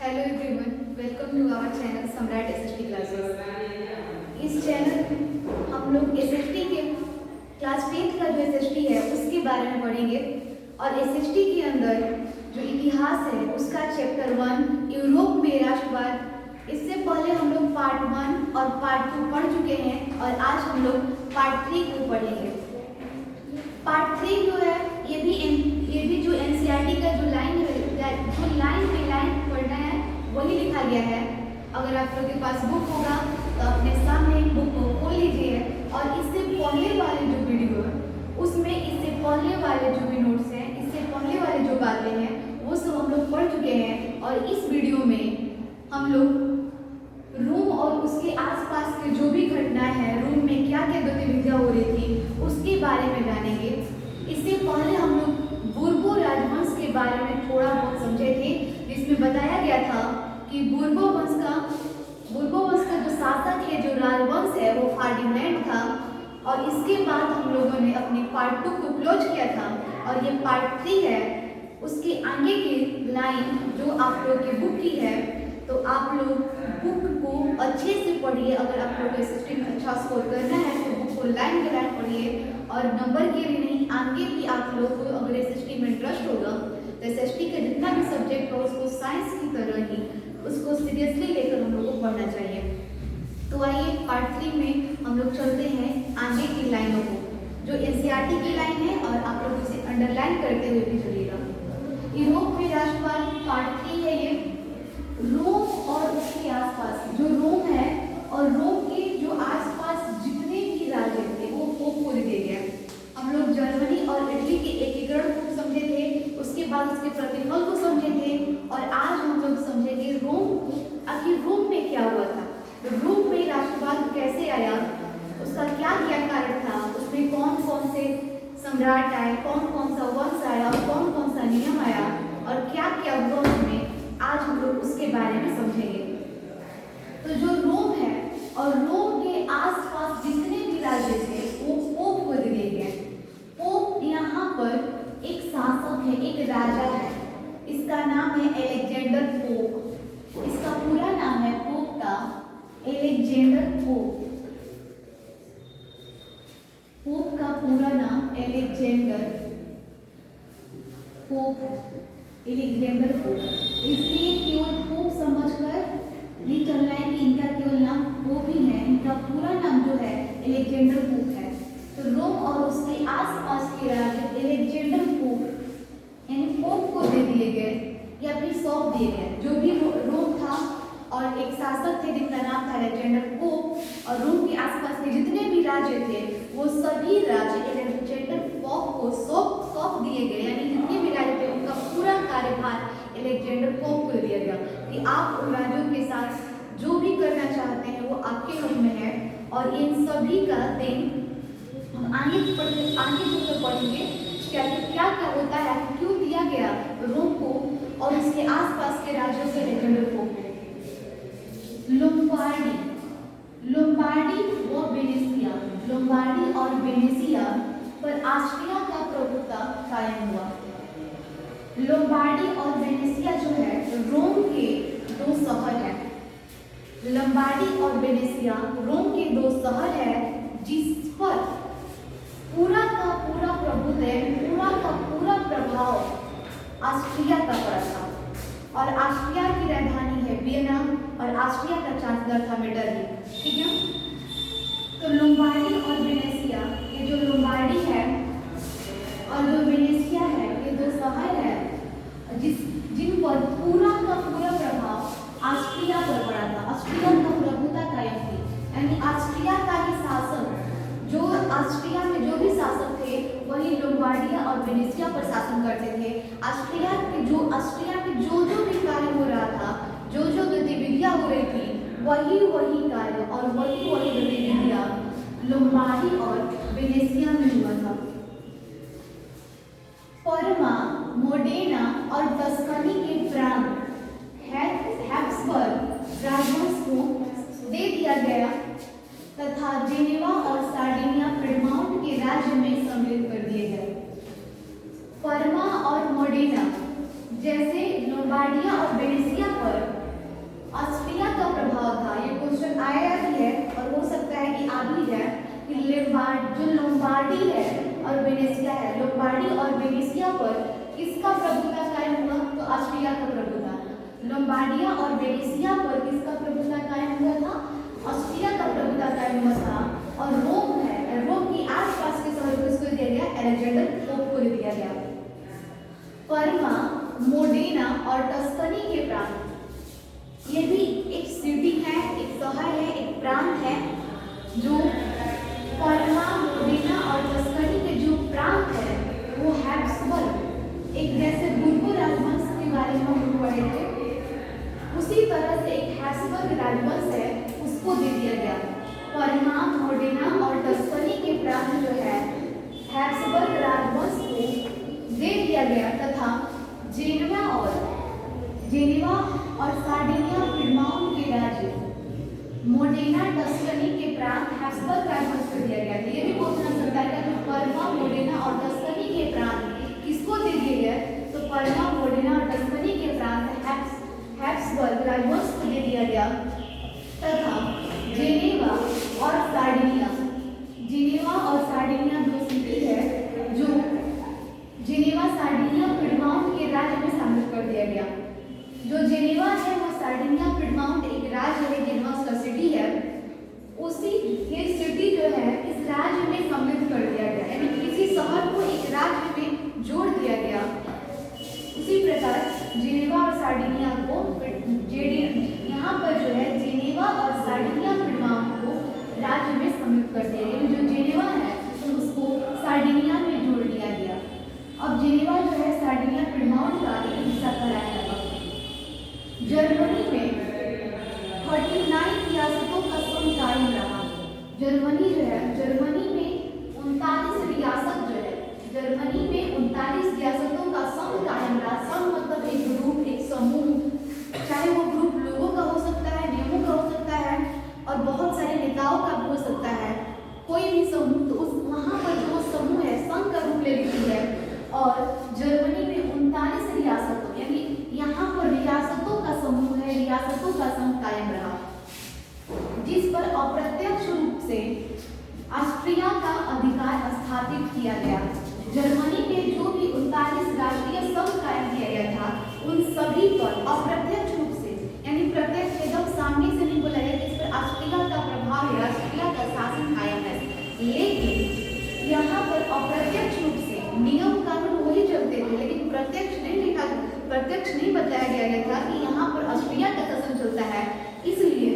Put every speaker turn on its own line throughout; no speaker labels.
Hello everyone, welcome to our channel Samrat SST classes. इस channel में हम लोग एसएसटी के क्लास 10th का जो एसएसटी है उसके बारे में पढ़ेंगे और एसएसटी के अंदर जो इतिहास है उसका चैप्टर 1 यूरोप में राष्ट्रवाद। इससे पहले हम लोग पार्ट 1 और पार्ट 2 पढ़ चुके हैं और आज हम लोग पार्ट 3 को पढ़ेंगे। पार्ट 3 जो है ये भी जो एनसीईआरटी का जो लाइन पे लाइन पढ़ना है वही लिखा गया है। अगर आप लोगों के पास बुक होगा तो अपने सामने बुक को खोल लीजिए और इससे पहले वाले जो वीडियो है उसमें इससे पहले वाले जो भी नोट्स हैं, इससे पहले वाले जो बातें हैं वो सब हम लोग पढ़ चुके हैं। और इस वीडियो में हम लोग रूम और उसके आसपास के जो भी घटनाएं हैं, रूम में क्या क्या गतिविधियां हो रही थी उसके बारे में जानेंगे। इससे पहले हम लोग बुर्बो राजवंश के बारे में थोड़ा बहुत समझे थे, जिसमें बताया गया था कि बुर्बो वंश का जो शासक है, जो राजवंश है वो फर्डिनेंड था। और इसके बाद हम लोगों ने अपने पार्ट 2 को क्लोज किया था और ये पार्ट 3 है। उसके आगे की लाइन जो आप लोग की बुक की है, तो आप लोग बुक को अच्छे से पढ़िए। अगर आप लोग एसएसटी में अच्छा स्कोर करना है तो बुक को लाइन बाय लाइन पढ़िए। और नंबर के लिए नहीं, आगे भी आप लोग को अगर एसएसटी में इंटरेस्ट होगा तो एसएसटी का जितना भी सब्जेक्ट हो उसको साइंस की तरह ही उसको सीरियसली लेकर हम लोग को पढ़ना चाहिए। तो आइए पार्ट 3 में हम लोग चलते हैं आगे की लाइनों को, जो एनसीईआरटी की लाइन है और आप लोग इसे अंडरलाइन करते हुए भी चलिएगा। यूरोप में राष्ट्रवाद पार्ट 3 है ये। रोम और उसके आसपास जो रोम है और रोम के जो आसपास जितने भी राज्य थे वो पोप को दे दिए गए। हम लोग जर्मनी और इटली के एकीकरण को समझे थे, उसके बाद उसके प्रतिफल को समझे थे और आज हम लोग समझेंगे रोम। आखिर रोम में क्या हुआ था, रोम में राष्ट्रवाद कैसे आया, उसका क्या क्या कारण था, उसमें कौन कौन से सम्राट आए, कौन कौन सा वंश आया और कौन कौन सा नियम आया और क्या क्या हुआ उसमें, आज हम लोग उसके बारे में समझेंगे। तो जो रोम है और रोम के आसपास जितने भी राज्य थे वो पोप को दे दिए गए। पोप यहाँ पर एक शासक है, एक राजा है, इसका नाम है एलेक्जेंडर पोप। इसका पूरा नाम है पोप का एलेक्जेंडर पोप। पोप का पूरा नाम एलेक्जेंडर पोप, एलेक्जेंडर पोप। इसलिए केवल पोप समझकर नहीं चलना है कि इनका केवल नाम पोप ही है, इनका पूरा नाम जो है एलेक्जेंडर पोप है। तो रोम और उसके आसपास के राज्य एलेक्जेंडर पोप यानी पोप को दे दिए गए या फिर सौंप दिए गए। जो भी रोम था और एक शासक थे जिनका नाम था एलेक्जेंडर पोप और रोम के आसपास के जितने भी राज्य थे वो सभी राज्य एलेक्जेंडर पोप को सौंप दिए गए। यानी जितने भी राज्य थे उनका पूरा कार्यभार एलेक्जेंडर पोप को दिया गया कि आप उन राज्यों के साथ जो भी करना चाहते हैं वो आपके हाथ में है। और इन सभी का दिन हम आगे चलकर पढ़ेंगे क्या क्या होता है, क्यों दिया गया रोम को और इसके आसपास के राज्यों से एलेक्जेंडर पोप को। लोम्बार्डी और वेनेसिया पर ऑस्ट्रिया का प्रभुत्व कायम हुआ। लोम्बार्डी और वेनेसिया जो है रोम के दो शहर हैं। लोम्बार्डी और वेनेसिया रोम के दो शहर है जिस पर पूरा का पूरा प्रभुत्व, पूरा का पूरा प्रभाव ऑस्ट्रिया का पड़ा था। और ऑस्ट्रिया की राजधानी है वियना और ऑस्ट्रिया का चांसलर था मेटरनिख। ठीक है, तो लोम्बार्डी और वेनेसिया, ये जो लोम्बार्डी है और जो वेनेसिया है ये दो शहर है जिन पर पूरा का पूरा प्रभाव ऑस्ट्रिया पर पड़ा था। ऑस्ट्रिया का प्रभुता कायम थी, यानी ऑस्ट्रिया का ही शासन, जो ऑस्ट्रिया में जो भी शासक थे वही लोम्बार्डिया और वेनेसिया पर शासन करते थे। ऑस्ट्रिया के जो भी कार्य हो रहा था, जो गतिविधियां हो रही थी वही कार्य और वही गतिविधियां लोम्बार्डी और वेनेसिया में हुआ था। पर्मा, मोडेना और टस्कनी के प्रांत हैब्सबर्ग राजवंश को दे दिया गया तथा जेनेवा और सार्डिनिया पिडमाउंट के राज्य में सम्मिलित कर दिए गए। पर्मा और मोडेना जैसे लोम्बार्डिया और वेनेसिया पर आया भी है और हो सकता है कि आ भी जाए कि जो लोम्बार्डी है और वेनेसिया है, लोम्बार्डी और वेनेसिया पर किसका प्रभुता कायम हुआ? तो ऑस्ट्रिया का प्रभुता। लोम्बार्डिया और वेनेसिया पर किसका प्रभुता कायम हुआ था? ऑस्ट्रिया का प्रभुता कायम हुआ था। और रोम है, रोम की आसपास के शहर को किसको दिया गया? अलेक्जेंडर पोप को दिया गया। पर्मा, मोडेना और टस्कनी के प्रांत, ये भी एक सिटी है, एक शहर है, एक प्रांत है। जो पर्मा, मोडेना और टस्कनी के जो प्रांत है वो हैब्सबर्ग, एक जैसे बुर्बो राजवंश के बारे में हम पढ़े थे, उसी तरह से एक हैब्सबर्ग राजवंश है, उसको दे दिया गया। पर्मा, मोडेना और टस्कनी के प्रांत जो है हैब्सबर्ग राजवंश को दे दिया गया तथा जेनेवा और सार्डिनिया पिडमाउंट के राज्य मोडेना, टस्कनी के प्रांत हैब्सबर्ग राजवंश को दिया गया था। ये भी पूछना सकता है कि पर्मा, मोडेना और टस्कनी के प्रांत किसको दे दिए गए? तो पर्मा, मोडेना और टस्कनी के प्रांत हैब्सबर्ग राजवंश को दे दिया गया तथा जेनेवा और सार्डिनिया दो सिटी है जो जेनेवा सार्डिनिया पिडमाउंट के राज्य में शामिल कर दिया गया। जो जेनेवा है वो सार्डिनिया पिडमाउंट एक राज्य है, जेनेवा उसका सिटी है, उसी ये सिटी जो है इस राज्य में सम्मिलित कर दिया गया, यानी किसी शहर को एक राज्य में जोड़ दिया गया। उसी प्रकार जेनेवा और सार्डिनिया को यहाँ पर जो है जेनेवा और सार्डिनिया पिडमाउंट को राज्य में सम्मिलित कर दिया गया। जो जेनेवा है उसको सार्डिनिया में जोड़ दिया गया। अब जेनेवा जो है सार्डिनिया पिडमाउंट का एक हिस्सा कराया गया। जर्मनी में 39 रियासतों का संघ कायम रहा। जर्मनी जो है, जर्मनी में 39 रियासत जो है, जर्मनी में 39 रियासतों का संघ कायम रहा। संघ मतलब एक ग्रुप, एक समूह, चाहे वो ग्रुप लोगों का हो सकता है, नियमों का हो सकता है और बहुत सारे नेताओं का भी हो सकता है। कोई भी समूह, तो उस वहाँ पर जो समूह है संघ का रूप ले लेती है। और जर्मनी में 39 रियासतों, यानी यहाँ पर रियासतों का समूह है, रियासतों का संघ कायम रहा, जिस पर अप्रत्यक्ष रूप से ऑस्ट्रिया का अधिकार स्थापित किया गया। जर्मनी में जो भी 39 राष्ट्रीय संघ कायम किया गया था उन सभी पर अप्रत्यक्ष रूप से, यानी प्रत्यक्ष एकदम सामने से नहीं बोला गया कि इस पर ऑस्ट्रिया का प्रभाव है, ऑस्ट्रिया का शासन कायम है, लेकिन यहाँ पर अप्रत्यक्ष रूप से नियम कानून वही चलते थे, लेकिन प्रत्यक्ष नहीं बताया गया था कि यहाँ पर ऑस्ट्रिया का शासन चलता है। इसलिए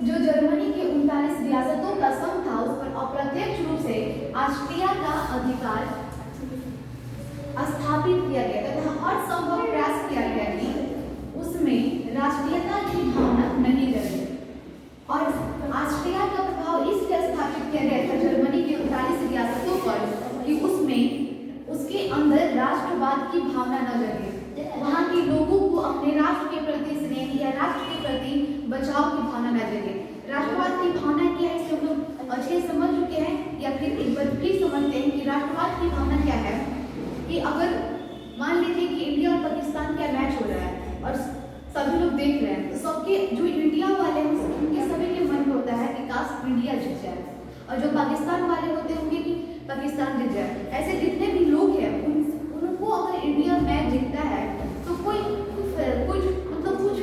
जो जर्मनी के 39 रियासतों का संघ था उस पर अप्रत्यक्ष रूप से ऑस्ट्रिया का अधिकार स्थापित किया गया तथा हर संभव प्रयास किया गया कि उसमें राष्ट्रीयता की भावना नहीं जगे। और ऑस्ट्रिया का प्रभाव इसलिए स्थापित किया गया था जर्मनी के 39 रियासतों पर कि उसमें उसके अंदर राष्ट्रवाद की भावना न जगे, वहाँ के लोगों को अपने राष्ट्र के प्रति स्नेह या राष्ट्र के प्रति बचाव की भावना न जगे। राष्ट्रवाद की भावना क्या है, इसे हम लोग अच्छे समझ चुके हैं, या फिर एक बार फिर समझते हैं कि राष्ट्रवाद की भावना क्या है। कि अगर मान लीजिए कि इंडिया और पाकिस्तान का मैच हो रहा है और सभी लोग देख रहे हैं, तो सबके जो इंडिया वाले हैं उनके सभी के मन में होता है कि काश इंडिया जीत जाए, और जो पाकिस्तान वाले होते होंगे कि पाकिस्तान जीत जाए। ऐसे जितने भी लोग हैं उनको अगर इंडिया मैच जीतता है तो कुछ मतलब कुछ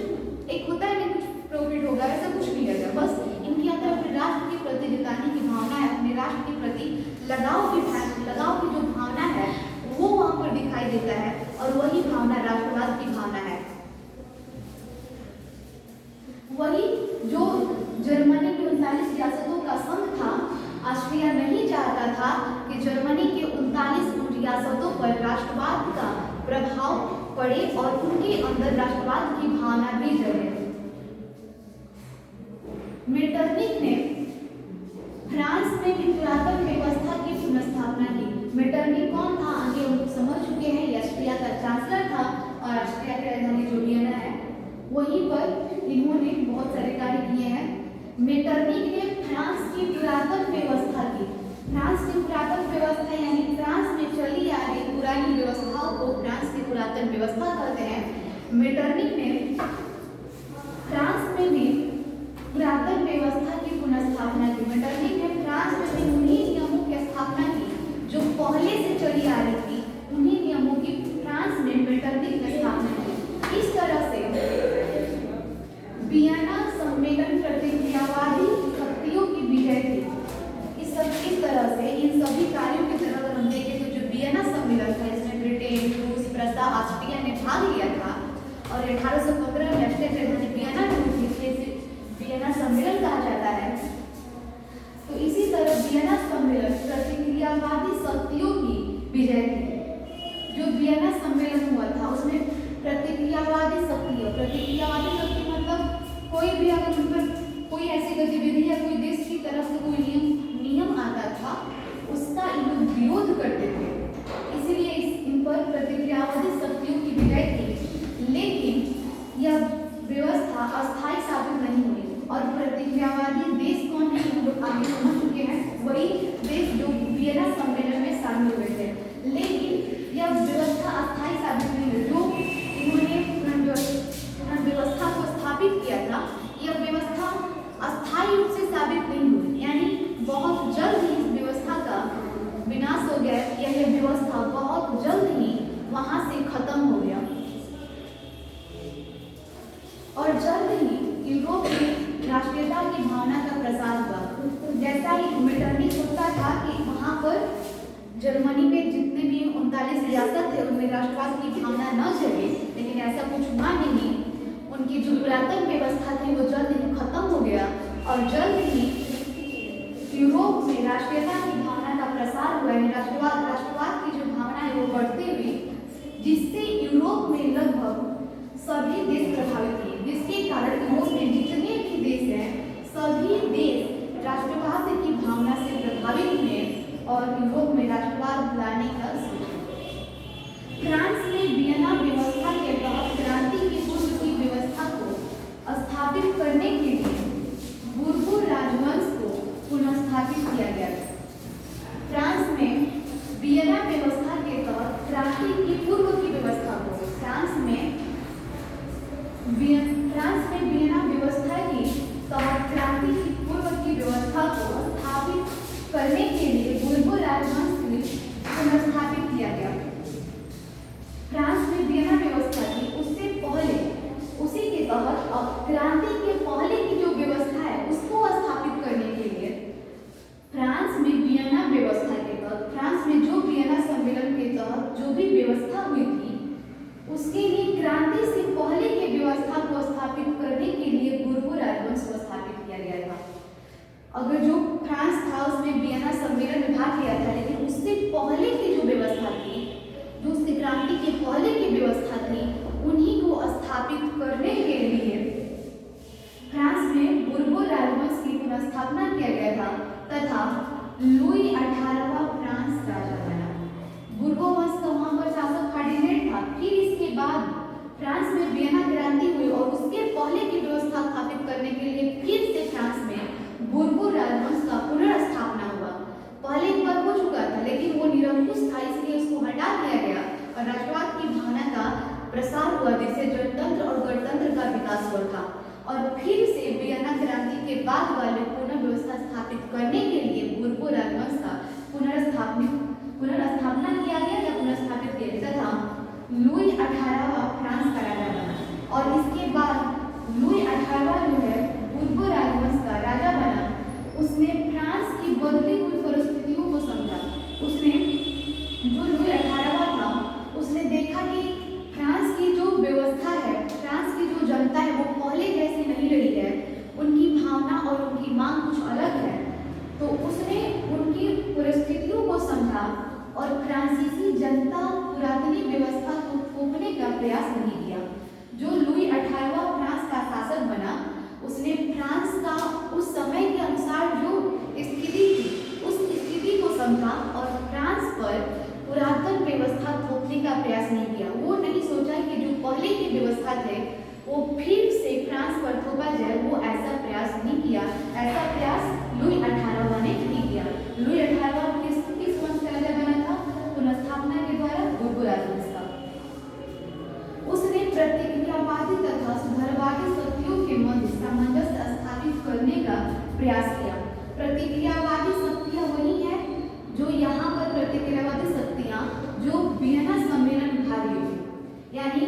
एक होता है ना, कुछ प्रॉफिट होगा, ऐसा कुछ नहीं है। बस इनके अंदर अपने राष्ट्र के प्रति जिताने की भावना है, अपने राष्ट्र के प्रति लगाव की जो भावना है वो वहाँ पर दिखाई देता है, और वही भावना राष्ट्रवाद की भावना है। वही जो जर्मनी के 39 रियासतों का संघ था, ऑस्ट्रिया नहीं चाहता था कि जर्मनी के 39 रियासतों पर राष्ट्रवाद का प्रभाव पड़े और उनके अंदर राष्ट्रवाद की भावना भी जगे। मेटरनिख ने फ्रांस में भी पुरातन व्यवस्था की पुनर्स्थापना की। मेटरनिख कौन था आगे हम लोग समझ चुके हैं, ऑस्ट्रिया का चांसलर था और ऑस्ट्रिया की राजधानी जो वियना है वहीं पर इन्होंने बहुत सारे कार्य किए हैं। मेटरनिख ने फ्रांस की पुरातन व्यवस्था की। फ्रांस की पुरातन व्यवस्था यानी फ्रांस में चली आ रही पुरानी व्यवस्थाओं को फ्रांस की पुरातन व्यवस्था कहते हैं। मेटरनिख ने फ्रांस में भी पुरातन व्यवस्था की पुनर्स्थापना की। मेटरनिक ने फ्रांस में उन्हीं नियमों की स्थापना की जो पहले से चली आ रही थी। उन्हीं नियमों की फ्रांस में मेटरनिक ने स्थापना की। इस तरह से वियना सम्मेलन प्रतिक्रियावादी शक्तियों की विजय थी। इस तरह से इन सभी कार्यों की तरह अगर हम देखें तो जो वियना सम्मेलन था इसमें ब्रिटेन, रूस, प्रसा, ऑस्ट्रिया ने भाग लिया था और 1815 में राष्ट्रीय राजधानी वियना में हुई थी, वियना सम्मेलन कहा जाता है। तो इसी तरह वियना सम्मेलन प्रतिक्रियावादी शक्तियों की विजय थी। जो वियना सम्मेलन हुआ था उसमें प्रतिक्रियावादी शक्ति मतलब कोई भी अगर उन पर कोई ऐसी गतिविधि या कोई देश की तरफ से कोई नियम आता था उसका इन लोग विरोध करते थे, इसीलिए इन पर प्रतिक्रियावादी शक्तियों की विजय थी। लेकिन यह व्यवस्था अस्थायी साबित नहीं हुई और प्रतिक्रियावादी देश कौन है हम लोग आगे समझ चुके हैं, वही देश जो वियना सम्मेलन में शामिल हुए थे। लेकिन यह व्यवस्था अस्थायी साबित नहीं हुई। जो इन्होंने व्यवस्था को स्थापित किया था यह व्यवस्था अस्थायी रूप से साबित नहीं हुई, यानी बहुत जल्द ही इस व्यवस्था का विनाश हो गया। यह व्यवस्था बहुत जल्द ही वहां से खत्म हो गया और जल्द ही यूरोप में राष्ट्रीयता की भावना का प्रसार हुआ। जैसा ही मेटरनिक सोचता था कि वहां पर जर्मनी में जितने भी 39 रियासत थे उनमें राष्ट्रवाद की भावना न जगे, लेकिन ऐसा कुछ हुआ नहीं। उनकी जो पुरातन व्यवस्था थी वो जल्द ही खत्म हो गया और जल्द ही यूरोप में राष्ट्रीयता की भावना का प्रसार हुआ। राष्ट्रवाद की जो भावना है वो बढ़ती हुई, जिससे यूरोप में लगभग सभी देश प्रभावित हुए, जिसके कारण यूरोप में जितने भी देश हैं सभी देश राष्ट्रवाद की भावना से प्रभावित हुए और यूरोप में राष्ट्रवाद लाने का फ्रांस में वियना व्यवस्था के तहत क्रांति की पूर्व की व्यवस्था को स्थापित करने के लिए बूर्बो राजवंश को पुनर्स्थापित किया गया। फ्रांस में वियना व्यवस्था के तहत क्रांति की पूर्व की व्यवस्था को फ्रांस में वियना व्यवस्था की तहत क्रांति की पूर्व की व्यवस्था को स्थापित करने के लिए बूर्बो राजवंश को पुनर्स्थापित किया गया। फ्रांस में वियना व्यवस्था थी, उससे पहले उसी के तहत अब क्रांति के पहले की जो व्यवस्था है उसको स्थापित करने के लिए फ्रांस में वियना व्यवस्था के तहत, फ्रांस में जो वियना सम्मेलन के तहत जो भी व्यवस्था हुई थी उसके लिए क्रांति से पहले की व्यवस्था को स्थापित करने के लिए बूर्बो राजवंश को स्थापित किया गया था। अगर जो फ्रांस था उसमें वियना सम्मेलन में भाग लिया था, लेकिन उससे पहले की जो व्यवस्था थी, जो उसकी क्रांति के पहले की व्यवस्था थी, उन्हीं को स्थापित करने के लिए फ्रांस में बूर्बो राजवंश की पुनर्स्थापना किया गया था तथा लुई 18वां फ्रांस राजा बना। बूर्बो वंश का वहां पर शासक फर्डिनेंड था। फिर इसके बाद फ्रांस में वियना क्रांति हुई और उसके पहले की व्यवस्था स्थापित करने के लिए फिर से फ्रांस में बूर्बो राजवंश का पुनर्स्थापना हुआ। पहले एक बार हो चुका था लेकिन वो निरंकुश था, इसलिए उसको हटा दिया गया और राष्ट्रवाद की भावना का प्रसार हुआ, जिससे जनतंत्र और गणतंत्र का विकास हुआ था। और फिर से वियना क्रांति के बाद वाले पुनः व्यवस्था स्थापित करने के लिए बूर्बो राजवंश का पुनर्स्थापना किया गया या पुनर्स्थापित किया गया तथा लुई 18वां फ्रांस का राजा बना। और इसके बाद लुई 18वां जो है बूर्बो राजवंश का राजा बना। उसने फ्रांस की बदली हुई परिस्थितियों को समझा। उसने जो लुई 18वां था उसने देखा कि फ्रांस की जो व्यवस्था है, फ्रांस की जो जनता है वो पहले जैसी नहीं रही है, उनकी भावना और उनकी मांग कुछ अलग है। तो उसने उनकी परिस्थितियों को समझा और फ्रांसीसी जनता पुरातनी व्यवस्था को थोपने का प्रयास नहीं किया। जो लुई 18वां फ्रांस का शासक बना उसने फ्रांस का उस समय के अनुसार जो स्थिति थी उस स्थिति को समझा और फ्रांस पर पुरातन व्यवस्था थोपने का प्रयास नहीं किया। वो नहीं सोचा कि जो पहले की व्यवस्था थे वो फिर से फ्रांस पर थोपा जाए, वो ऐसा प्रयास नहीं किया। ऐसा प्रयास लुई 18वां ने नहीं किया। लुई 18वां किस वंश का राजा बना था? पुनर्स्थापना के द्वारा बूर्बो राजवंश का। उसने प्रतिक्रियावादी तथा सुधारवादी शक्तियों के मध्य सामंजस्य स्थापित स्थापित करने का प्रयास किया। प्रतिक्रियावादी शक्तियां वही है जो यहाँ पर प्रतिक्रियावादी शक्तियां जो वियना सम्मेलन में भाग ली थी, यानी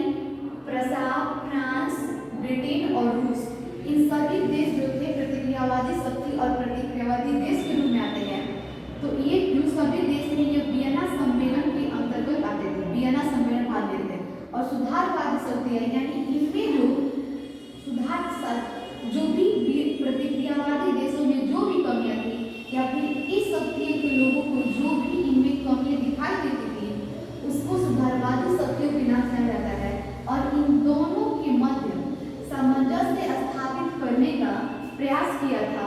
फ्रांस, ब्रिटेन और रूस, इन सभी देश जो थे प्रतिक्रियावादी शक्ति और प्रतिक्रियावादी देश के रूप में आते हैं। तो ये जो सभी देश थे ये वियना सम्मेलन के अंतर्गत आते थे, वियना सम्मेलन भाग लेते थे। और सुधारवादी शक्तियां यानी इनमें जो सुधार जो भी प्रतिक्रियावादी देशों में जो भी कमियां थी या फिर इस शक्तियों के लोगों को जो भी इनमें कमियां दिखाई देती थी उसको सुधारवादी शक्तियों के नाम से जाता है। और इन दोनों के मध्य सामंजस्य स्थापित करने का प्रयास किया था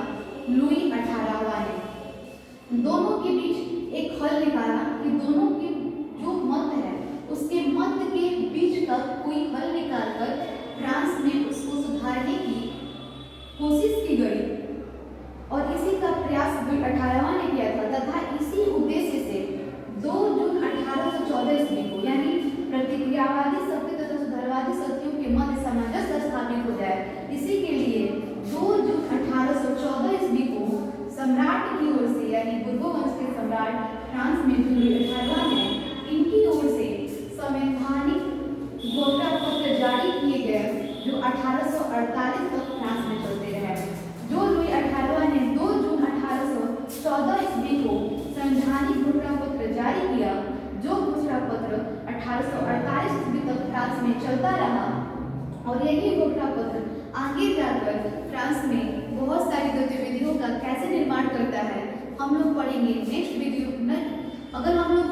लुई 18वां ने। दोनों के बीच एक हल निकाला कि दोनों के जो मत है उसके मत के बीच का कोई हल निकालकर फ्रांस में उसको सुधारने की कोशिश की गई और इसी का प्रयास लुई 18वां ने किया था। तथा इसी उद्देश्य से 2 जून 1814 ईस्वी को यानी प्रतिक्रियावादी शक्ति तथा सुधारवादी शक्तियों के मध्य सामंजस्य स्थापित हो जाए, इसी के लिए 2 जून 1814 ईस्वी को सम्राट की ओर से यानी बुर्बो वंश के सम्राट फ्रांस में लुई 18वां ने इनकी ओर से संवैधानिक घोषणा पत्र जारी किए गए जो 1848 तक फ्रांस में चलते रहे। जो लुई 18वां ने 2 जून 1814 ईस्वी को संवैधानिक घोषणा पत्र जारी किया, जो घोषणा पत्र 1848 ईस्वी तक फ्रांस में चलता रहा। और यही घोषणा पत्र आगे जाकर फ्रांस में बहुत सारी गतिविधियों का कैसे निर्माण करता है हम लोग पढ़ेंगे नेक्स्ट वीडियो में। अगर हम लोग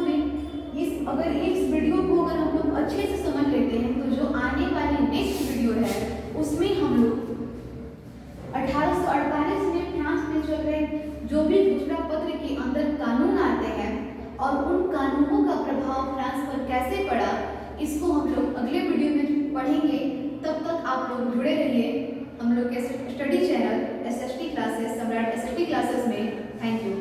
इस वीडियो को अगर हम लोग अच्छे से समझ लेते हैं तो जो आने वाली नेक्स्ट वीडियो है उसमें हम लोग 1848 में फ्रांस में चल रहे जो भी घोषणा पत्र के अंदर कानून आते हैं और उन कानूनों का प्रभाव फ्रांस पर कैसे पड़ा इसको हम लोग अगले वीडियो में पढ़ेंगे। तब तक आप लोग जुड़े रहिए हम लोग के स्टडी चैनल SST क्लासेस सम्राट SST क्लासेस में। Thank you.